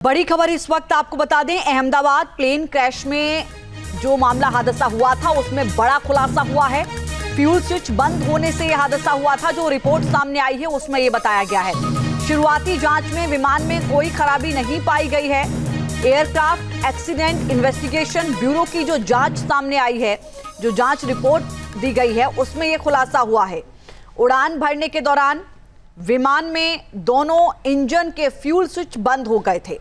बड़ी खबर इस वक्त आपको बता दें, अहमदाबाद प्लेन क्रैश में जो मामला हादसा हुआ था उसमें बड़ा खुलासा हुआ है। फ्यूल स्विच बंद होने से यह हादसा हुआ था। जो रिपोर्ट सामने आई है उसमें यह बताया गया है। शुरुआती जांच में विमान में कोई खराबी नहीं पाई गई है। एयरक्राफ्ट एक्सीडेंट इन्वेस्टिगेशन ब्यूरो की जो जांच सामने आई है, जो जांच रिपोर्ट दी गई है, उसमें यह खुलासा हुआ है। उड़ान भरने के दौरान विमान में दोनों इंजन के फ्यूल स्विच बंद हो गए थे।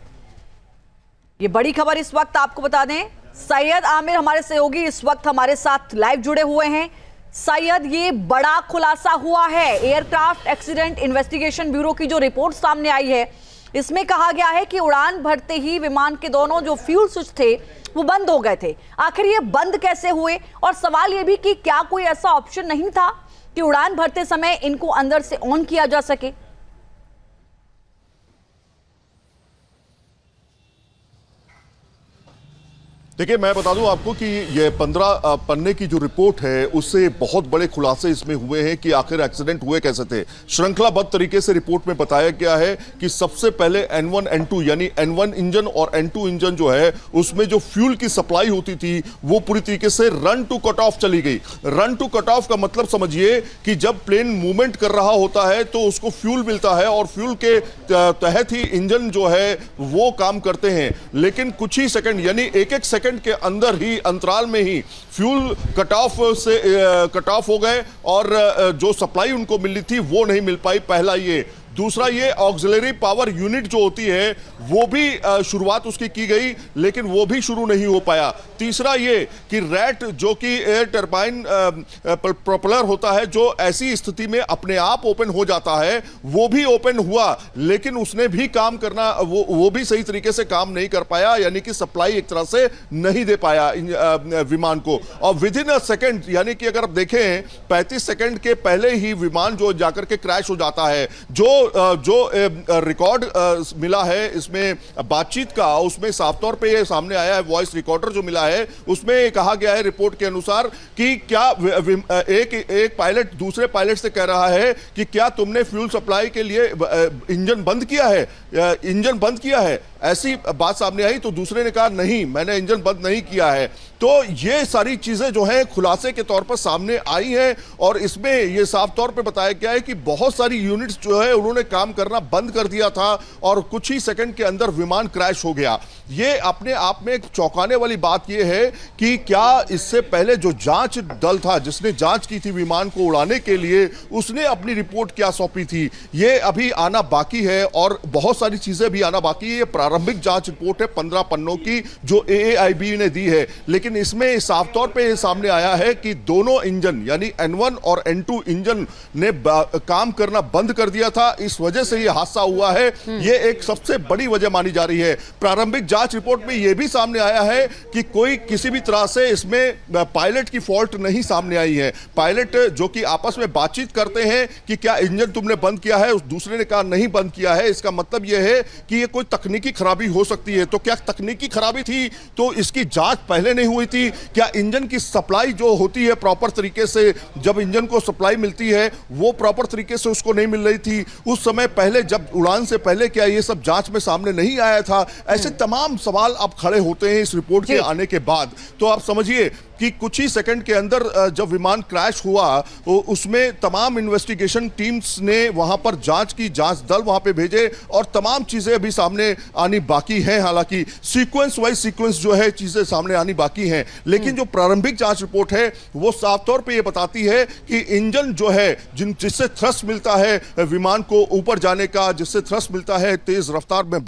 ये बड़ी खबर इस वक्त आपको बता दें। सैयद आमिर हमारे सहयोगी इस वक्त हमारे साथ लाइव जुड़े हुए हैं। सैयद, ये बड़ा खुलासा हुआ है। एयरक्राफ्ट एक्सीडेंट इन्वेस्टिगेशन ब्यूरो की जो रिपोर्ट सामने आई है, इसमें कहा गया है कि उड़ान भरते ही विमान के दोनों जो फ्यूल स्विच थे वो बंद हो गए थे। आखिर ये बंद कैसे हुए? और सवाल ये भी कि क्या कोई ऐसा ऑप्शन नहीं था कि उड़ान भरते समय इनको अंदर से ऑन किया जा सके? देखिए, मैं बता दूं आपको कि ये 15 पन्ने की जो रिपोर्ट है उससे बहुत बड़े खुलासे इसमें हुए हैं कि आखिर एक्सीडेंट हुए कैसे थे। श्रृंखलाबद्ध तरीके से रिपोर्ट में बताया गया है कि सबसे पहले N1 N2 यानी N1 इंजन और N2 इंजन जो है उसमें जो फ्यूल की सप्लाई होती थी वो पूरी तरीके से रन टू कट ऑफ चली गई। रन टू कट ऑफ का मतलब समझिए कि जब प्लेन मूवमेंट कर रहा होता है तो उसको फ्यूल मिलता है और फ्यूल के तहत ही इंजन जो है वो काम करते हैं। लेकिन कुछ ही सेकंड यानी एक सेकंड के अंदर ही अंतराल में ही फ्यूल कट ऑफ हो गए और जो सप्लाई उनको मिली थी वो नहीं मिल पाई। पहला ये। दूसरा, ये ऑक्सिलरी पावर यूनिट जो होती है वो भी शुरुआत उसकी की गई लेकिन वो भी शुरू नहीं हो पाया। तीसरा ये कि रैट जो कि एयर टरबाइन प्रोपेलर होता है, जो ऐसी स्थिति में अपने आप ओपन हो जाता है, वो भी ओपन हुआ लेकिन उसने भी काम करना वो भी सही तरीके से काम नहीं कर पाया, यानी कि सप्लाई एक तरह से नहीं दे पाया विमान को। और विद इन अ सेकेंड, यानी कि अगर आप देखें 35 सेकेंड के पहले ही विमान जो जाकर के क्रैश हो जाता है। जो रिकॉर्ड मिला है इसमें बातचीत का, उसमें साफ तौर पे ये सामने आया है, वॉइस रिकॉर्डर जो मिला है उसमें कहा गया है रिपोर्ट के अनुसार कि क्या एक पायलट दूसरे पायलट से कह रहा है कि क्या तुमने फ्यूल सप्लाई के लिए इंजन बंद किया है, इंजन बंद किया है, ऐसी बात सामने आई। तो दूसरे ने कहा नहीं, मैंने इंजन बंद नहीं किया है। तो ये सारी चीजें जो हैं खुलासे के तौर पर सामने आई हैं और इसमें ये साफ तौर पे बताया गया है कि बहुत सारी यूनिट्स जो है उन्होंने काम करना बंद कर दिया था और कुछ ही सेकंड के अंदर विमान क्रैश हो गया। ये अपने आप में एक चौंकाने वाली बात ये है कि क्या इससे पहले जो जांच दल था जिसने जांच की थी विमान को उड़ाने के लिए, उसने अपनी रिपोर्ट क्या सौंपी थी, ये अभी आना बाकी है और बहुत सारी चीजें भी आना बाकी है। ये प्रारंभिक जांच रिपोर्ट है 15 पन्नों की जो AAIB ने दी है, लेकिन इसमें साफ तौर पे सामने आया है कि दोनों इंजन यानी N1 और N2 इंजन ने काम करना बंद कर दिया था। इस वजह से यह हादसा हुआ है। यह एक सबसे बड़ी वजह मानी जा रही है। प्रारंभिक जांच रिपोर्ट में यह भी सामने आया है कि कोई किसी भी तरह से इसमें पायलट की फॉल्ट नहीं सामने आई है। पायलट जो कि आपस में बातचीत करते हैं कि क्या इंजन तुमने बंद किया है, उस दूसरे ने कहा नहीं बंद किया है। इसका मतलब यह है कि यह कोई तकनीकी खराबी हो सकती है। तो क्या तकनीकी खराबी थी तो इसकी जांच पहले नहीं हुई थी? क्या इंजन की सप्लाई जो होती है प्रॉपर तरीके से, जब इंजन को सप्लाई मिलती है वो प्रॉपर तरीके से उसको नहीं मिल रही थी उस समय पहले, जब उड़ान से पहले, क्या ये सब जांच में सामने नहीं आया था? ऐसे तमाम सवाल अब खड़े होते हैं इस रिपोर्ट के आने के बाद। तो आप समझिए कि कुछ ही सेकंड के अंदर जब विमान क्रैश हुआ उसमें तमाम इन्वेस्टिगेशन टीम्स ने वहां पर जांच की, जांच दल वहां पे भेजे और तमाम चीजें अभी सामने आनी बाकी हैं। हालांकि सीक्वेंस वाइज सीक्वेंस जो है चीजें सामने आनी बाकी हैं, लेकिन जो प्रारंभिक जांच रिपोर्ट है वो साफ तौर पे ये बताती है कि इंजन जो है जिससे थ्रस्ट मिलता है विमान को ऊपर जाने का, जिससे थ्रस्ट मिलता है तेज रफ्तार में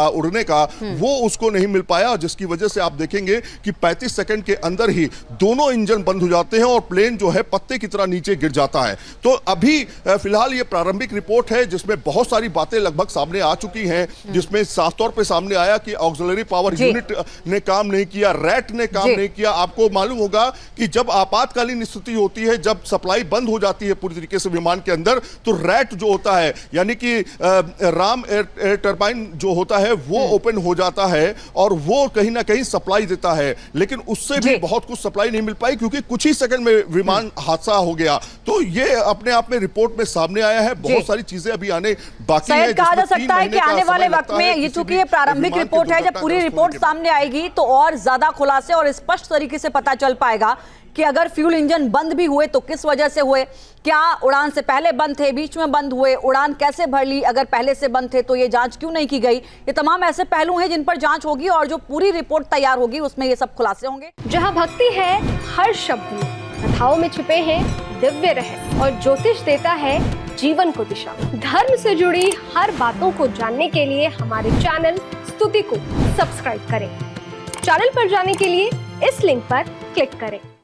उड़ने का, वो उसको नहीं मिल पाया, जिसकी वजह से आप देखेंगे कि 35 सेकंड के अंदर ही दोनों इंजन बंद हो जाते हैं और प्लेन जो है पत्ते की तरह नीचे गिर जाता है। तो अभी फिलहाल ये प्रारंभिक रिपोर्ट है जिसमें बहुत सारी बातें लगभग सामने आ चुकी हैं, जिसमें साफ तौर पे सामने आया कि ऑक्सिलरी पावर यूनिट ने काम नहीं किया, रैट ने काम नहीं किया। आपको मालूम होगा कि जब आपातकालीन स्थिति होती है, जब सप्लाई बंद हो जाती है पूरी तरीके से विमान के अंदर, तो रैट जो होता है यानी कि राम एयर टरबाइन जो होता है वो ओपन हो जाता है और वो कहीं ना कहीं सप्लाई देता है, लेकिन उससे भी बहुत कुछ सप्लाई नहीं मिल पाई क्योंकि कुछ ही सेकंड में विमान हादसा हो गया। तो ये अपने आप में रिपोर्ट में सामने आया है। बहुत सारी चीजें अभी आने बाकी है। कहा जा सकता है कि आने वाले वक्त में ये चूंकि ये प्रारंभिक रिपोर्ट है, जब पूरी रिपोर्ट सामने आएगी तो और ज्यादा खुलासे और स्पष्ट तरीके से पता चल पाएगा कि अगर फ्यूल इंजन बंद भी हुए तो किस वजह से हुए, क्या उड़ान से पहले बंद थे, बीच में बंद हुए, उड़ान कैसे भर ली, अगर पहले से बंद थे तो ये जांच क्यों नहीं की गई। ये तमाम ऐसे पहलू हैं जिन पर जांच होगी और जो पूरी रिपोर्ट तैयार होगी उसमें ये सब खुलासे होंगे। जहां भक्ति है हर शब्द में, कथाओं में छिपे हैं दिव्य रहस्य और ज्योतिष देता है जीवन को दिशा। धर्म से जुड़ी हर बातों को जानने के लिए हमारे चैनल स्तुति को सब्सक्राइब करें। चैनल पर जाने के लिए इस लिंक पर क्लिक करें।